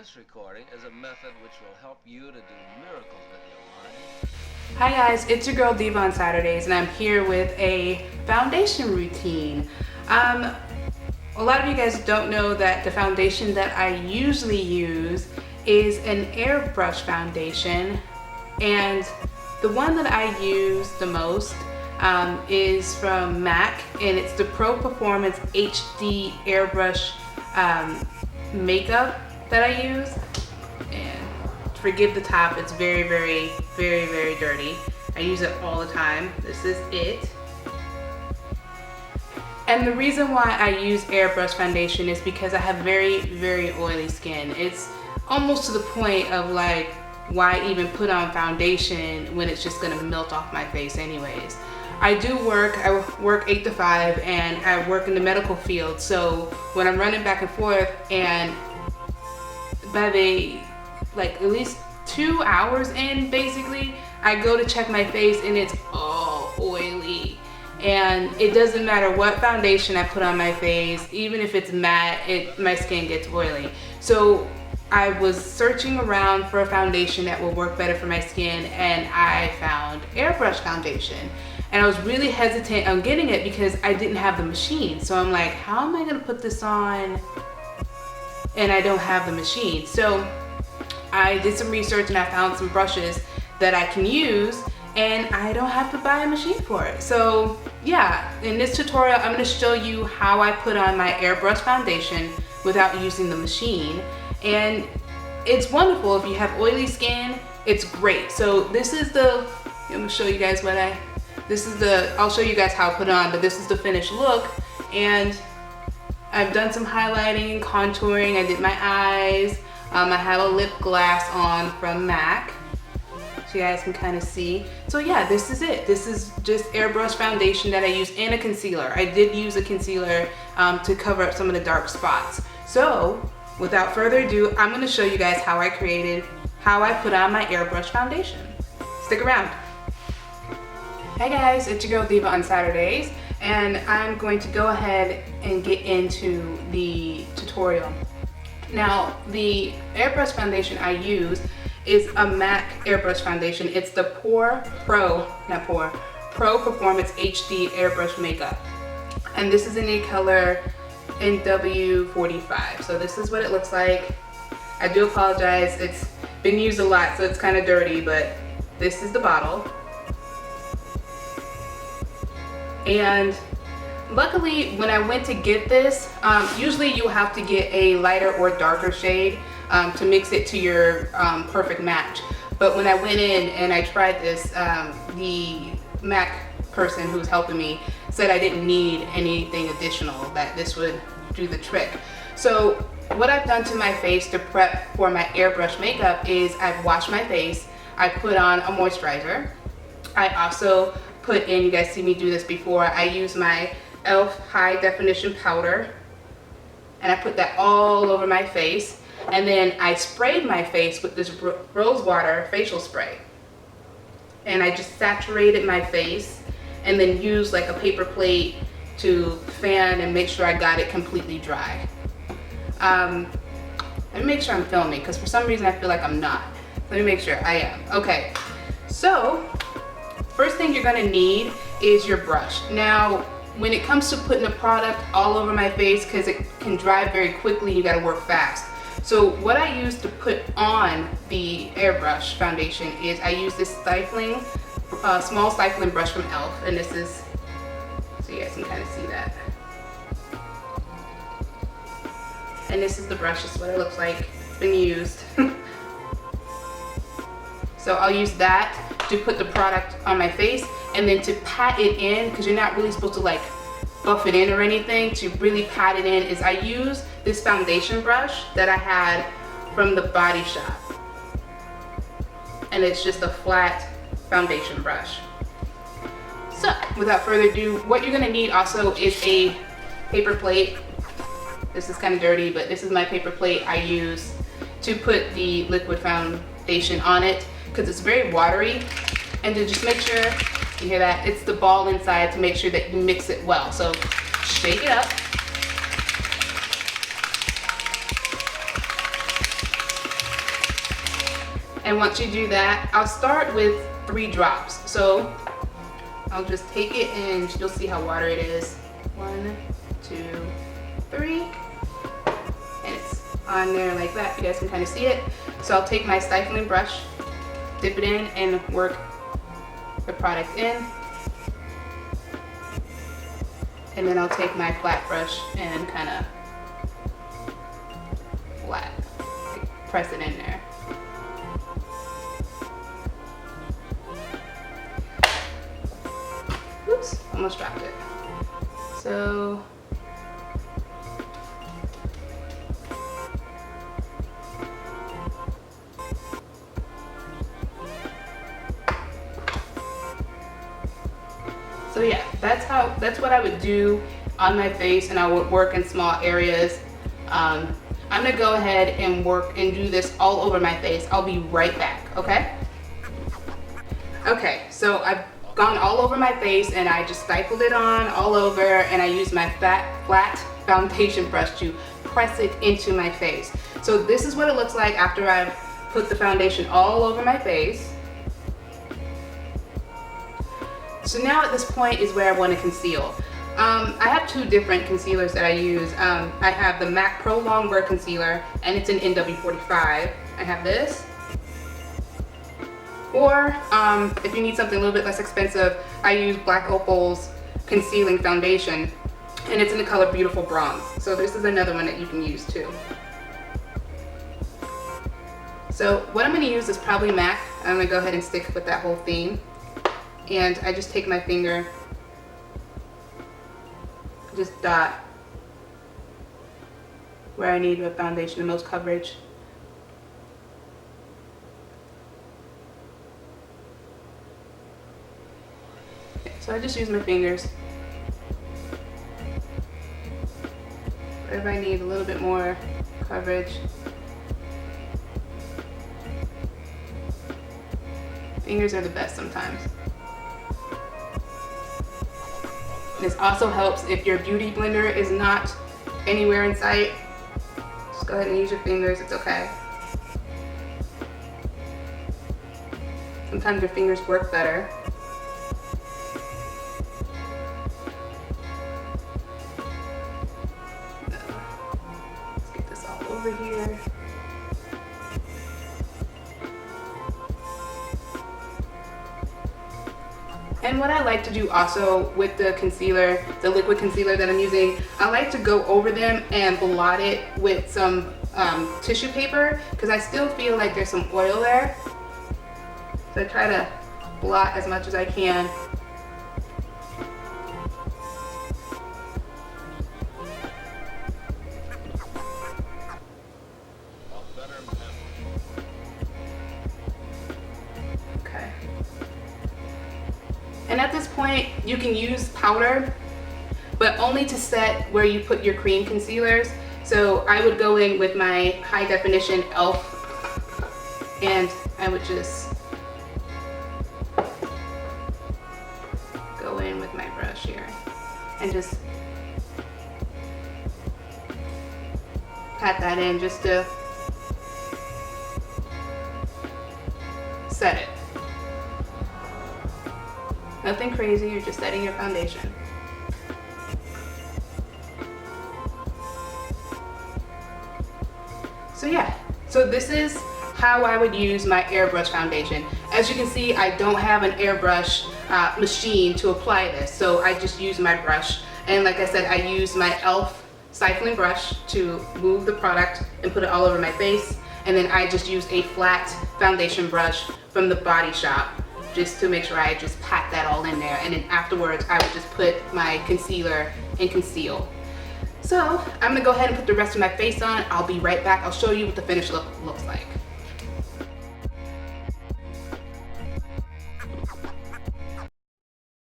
This recording is a method which will help you to do miracles with your mind. Hi guys, it's your girl Diva on Saturdays, and I'm here with a foundation routine. A lot of you guys don't know that the foundation that I usually use is an Airbrush foundation, and the one that I use the most is from MAC, and it's the Pro Performance HD Airbrush makeup that I use. And forgive the top, it's very dirty. I use it all the time. This is it. And the reason why I use Airbrush foundation is because I have very oily skin. It's almost to the point of like, why even put on foundation when it's just gonna melt off my face anyways. I work 8 to 5, and I work in the medical field, so when I'm running back and forth, and by the like at least 2 hours in, basically I go to check my face and it's all oily. And it doesn't matter what foundation I put on my face, even if it's matte, my skin gets oily. So I was searching around for a foundation that will work better for my skin, and I found Airbrush foundation. And I was really hesitant on getting it because I didn't have the machine. So I'm like, how am I gonna put this on and I don't have the machine? So I did some research and I found some brushes that I can use, and I don't have to buy a machine for it. So yeah, in this tutorial, I'm gonna show you how I put on my Airbrush foundation without using the machine. And it's wonderful if you have oily skin, it's great. So this is I'm gonna show you guys I'll show you guys how I put it on, but this is the finished look. And I've done some highlighting and contouring. I did my eyes. I have a lip gloss on from MAC, so you guys can kind of see. So yeah, this is it. This is just Airbrush foundation that I use, and a concealer. I did use a concealer to cover up some of the dark spots. So without further ado, I'm going to show you guys how I put on my Airbrush foundation. Stick around. Hey guys, it's your girl Diva on Saturdays, and I'm going to go ahead and get into the tutorial. Now, the Airbrush foundation I use is a MAC Airbrush foundation. It's the Pro Performance HD Airbrush Makeup. And this is in the color NW45. So this is what it looks like. I do apologize, it's been used a lot, so it's kind of dirty, but this is the bottle. And luckily, when I went to get this, usually you have to get a lighter or darker shade to mix it to your perfect match. But when I went in and I tried this, the MAC person who's helping me said I didn't need anything additional, that this would do the trick. So what I've done to my face to prep for my Airbrush makeup is I've washed my face, I put on a moisturizer. I also put in, you guys see me do this before, I use my e.l.f. high definition powder, and I put that all over my face, and then I sprayed my face with this rose water facial spray, and I just saturated my face and then used like a paper plate to fan and make sure I got it completely dry. Let me make sure I'm filming, because for some reason I feel like I'm not. Let me make sure I am. Okay, so first thing you're gonna need is your brush. Now, when it comes to putting a product all over my face, because it can dry very quickly, you gotta work fast. So what I use to put on the Airbrush foundation is I use this small stipling brush from e.l.f. And this is, so you guys can kind of see that. And this is the brush, this is what it looks like. It's been used. So I'll use that to put the product on my face, and then to pat it in, because you're not really supposed to like buff it in or anything, to really pat it in is I use this foundation brush that I had from the Body Shop, and it's just a flat foundation brush. So without further ado, what you're gonna need also is a paper plate. This is kind of dirty, but this is my paper plate I use to put the liquid foundation on it, because it's very watery. And to just make sure, you hear that? It's the ball inside, to make sure that you mix it well. So shake it up. And once you do that, I'll start with 3 drops. So I'll just take it and you'll see how watery it is. 1, 2, 3. And it's on there like that. You guys can kind of see it. So I'll take my stifling brush, dip it in, and work the product in. And then I'll take my flat brush and kind of flat, press it in there. Oops, almost dropped it. So yeah, that's what I would do on my face, and I would work in small areas. I'm gonna go ahead and work and do this all over my face. I'll be right back, okay? Okay, so I've gone all over my face and I just stifled it on all over, and I used my flat foundation brush to press it into my face. So this is what it looks like after I've put the foundation all over my face. So now at this point is where I want to conceal. I have 2 different concealers that I use. I have the MAC Pro Longwear concealer, and it's an NW45. I have this. Or if you need something a little bit less expensive, I use Black Opal's concealing foundation, and it's in the color Beautiful Bronze. So this is another one that you can use too. So what I'm going to use is probably MAC. I'm going to go ahead and stick with that whole theme. And I just take my finger, just dot where I need the foundation the most coverage. Okay, so I just use my fingers. Wherever I need a little bit more coverage. Fingers are the best sometimes. This also helps if your beauty blender is not anywhere in sight. Just go ahead and use your fingers, it's okay. Sometimes your fingers work better. Let's get this all over here. And what I like to do also with the concealer, the liquid concealer that I'm using, I like to go over them and blot it with some tissue paper, because I still feel like there's some oil there. So I try to blot as much as I can. Okay. And at this point, you can use powder, but only to set where you put your cream concealers. So I would go in with my high definition e.l.f. and I would just go in with my brush here and just pat that in just to set it. Nothing crazy, you're just setting your foundation. So yeah, so this is how I would use my airbrush foundation. As you can see, I don't have an airbrush machine to apply this, so I just use my brush. And like I said, I use my e.l.f. stifling brush to move the product and put it all over my face. And then I just use a flat foundation brush from the Body Shop, just to make sure I just pat that all in there. And then afterwards, I would just put my concealer and conceal. So I'm gonna go ahead and put the rest of my face on. I'll be right back. I'll show you what the finished look looks like.